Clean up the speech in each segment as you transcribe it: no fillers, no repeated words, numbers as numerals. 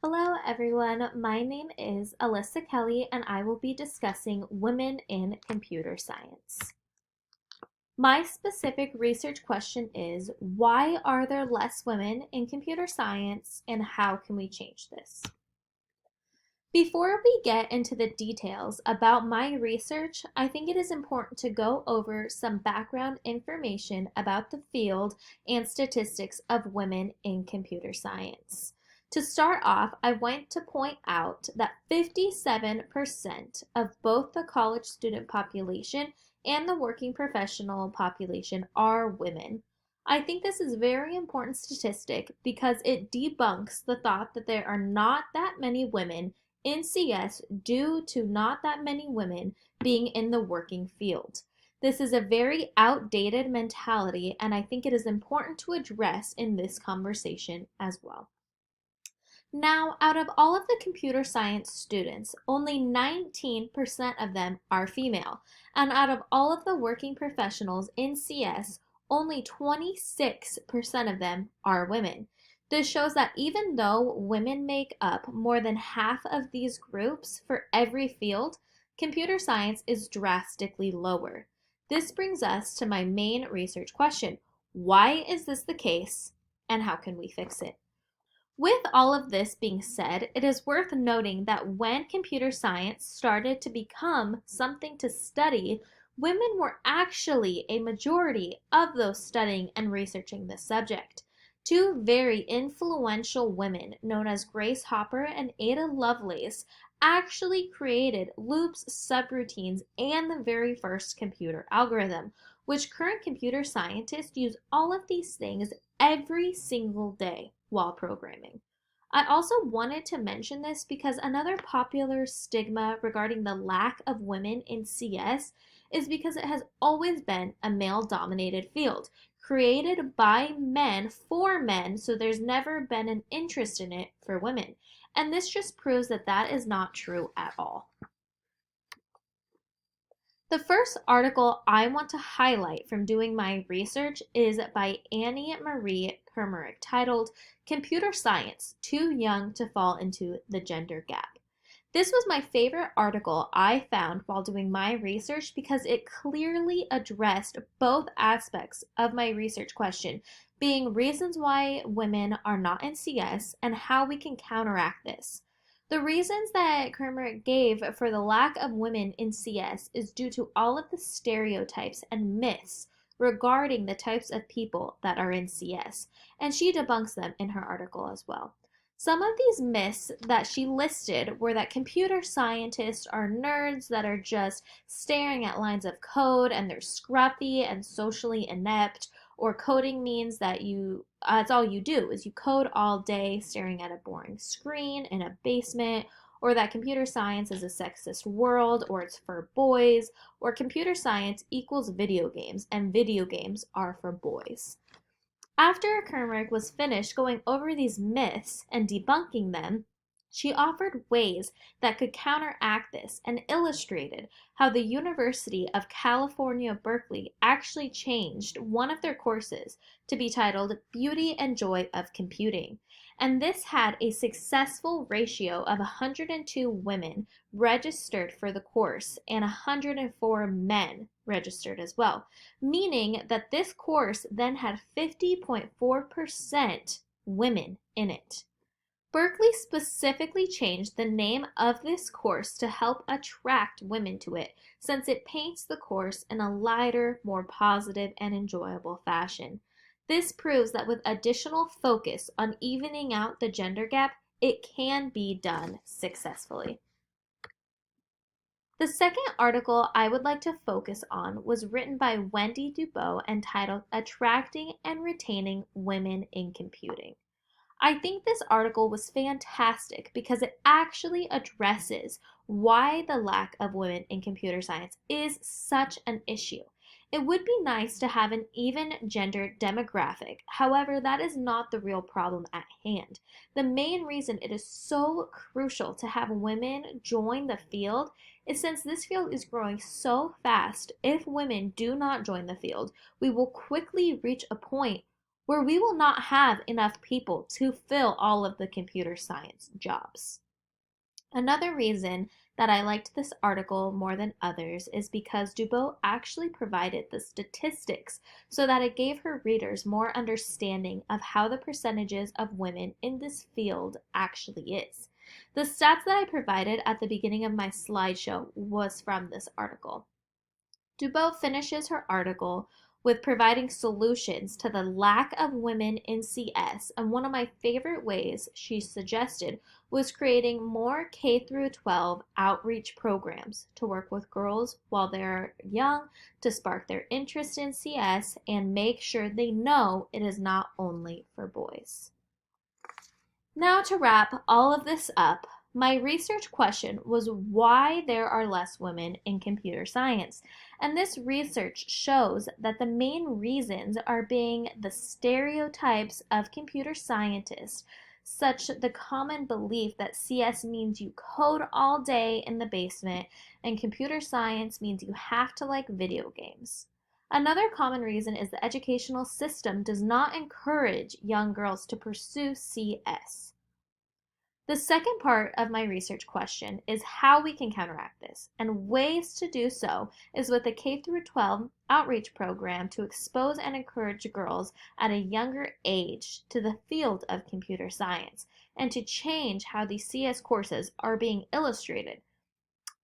Hello everyone, my name is Alyssa Kelly and I will be discussing women in computer science. My specific research question is, why are there less women in computer science and how can we change this? Before we get into the details about my research, I think it is important to go over some background information about the field and statistics of women in computer science. To start off, I want to point out that 57% of both the college student population and the working professional population are women. I think this is a very important statistic because it debunks the thought that there are not that many women in CS due to not that many women being in the working field. This is a very outdated mentality, and I think it is important to address in this conversation as well. Now, out of all of the computer science students, only 19% of them are female, and out of all of the working professionals in CS, only 26% of them are women. This shows that even though women make up more than half of these groups for every field, computer science is drastically lower. This brings us to my main research question. Why is this the case, and how can we fix it? With all of this being said, it is worth noting that when computer science started to become something to study, women were actually a majority of those studying and researching this subject. Two very influential women, known as Grace Hopper and Ada Lovelace, actually created loops, subroutines, and the very first computer algorithm, which current computer scientists use all of these things every single day while programming. I also wanted to mention this because another popular stigma regarding the lack of women in CS is because it has always been a male-dominated field, created by men for men, so there's never been an interest in it for women. And this just proves that that is not true at all. The first article I want to highlight from doing my research is by Annie Marie Kermerick, titled Computer Science, Too Young to Fall into the Gender Gap. This was my favorite article I found while doing my research because it clearly addressed both aspects of my research question, being reasons why women are not in CS and how we can counteract this. The reasons that Kermerick gave for the lack of women in CS is due to all of the stereotypes and myths regarding the types of people that are in CS, and she debunks them in her article as well. Some of these myths that she listed were that computer scientists are nerds that are just staring at lines of code and they're scruffy and socially inept, or coding means that that's all you do is you code all day staring at a boring screen in a basement, or that computer science is a sexist world, or it's for boys, or computer science equals video games and video games are for boys. After Kermerick was finished going over these myths and debunking them, she offered ways that could counteract this and illustrated how the University of California, Berkeley actually changed one of their courses to be titled Beauty and Joy of Computing. And this had a successful ratio of 102 women registered for the course and 104 men registered as well, meaning that this course then had 50.4% women in it. Berkeley specifically changed the name of this course to help attract women to it, since it paints the course in a lighter, more positive, and enjoyable fashion. This proves that with additional focus on evening out the gender gap, it can be done successfully. The second article I would like to focus on was written by Wendy Dubois and titled Attracting and Retaining Women in Computing. I think this article was fantastic because it actually addresses why the lack of women in computer science is such an issue. It would be nice to have an even gender demographic. However, that is not the real problem at hand. The main reason it is so crucial to have women join the field is since this field is growing so fast, if women do not join the field, we will quickly reach a point where we will not have enough people to fill all of the computer science jobs. Another reason that I liked this article more than others is because Dubot actually provided the statistics so that it gave her readers more understanding of how the percentages of women in this field actually is. The stats that I provided at the beginning of my slideshow was from this article. Dubot finishes her article with providing solutions to the lack of women in CS, and one of my favorite ways she suggested was creating more K through 12 outreach programs to work with girls while they're young to spark their interest in CS and make sure they know it is not only for boys. Now, to wrap all of this up, my research question was why there are less women in computer science. And this research shows that the main reasons are being the stereotypes of computer scientists, such the common belief that CS means you code all day in the basement and computer science means you have to like video games. Another common reason is the educational system does not encourage young girls to pursue CS. The second part of my research question is how we can counteract this, and ways to do so is with a K through 12 outreach program to expose and encourage girls at a younger age to the field of computer science and to change how these CS courses are being illustrated.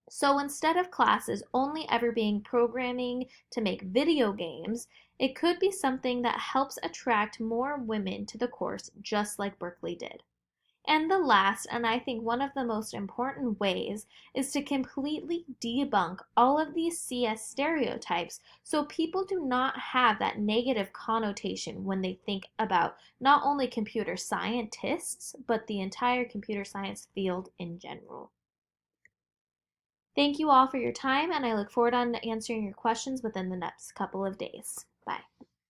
So instead of classes only ever being programming to make video games, it could be something that helps attract more women to the course just like Berkeley did. And the last, and I think one of the most important ways, is to completely debunk all of these CS stereotypes so people do not have that negative connotation when they think about not only computer scientists, but the entire computer science field in general. Thank you all for your time, and I look forward to answering your questions within the next couple of days.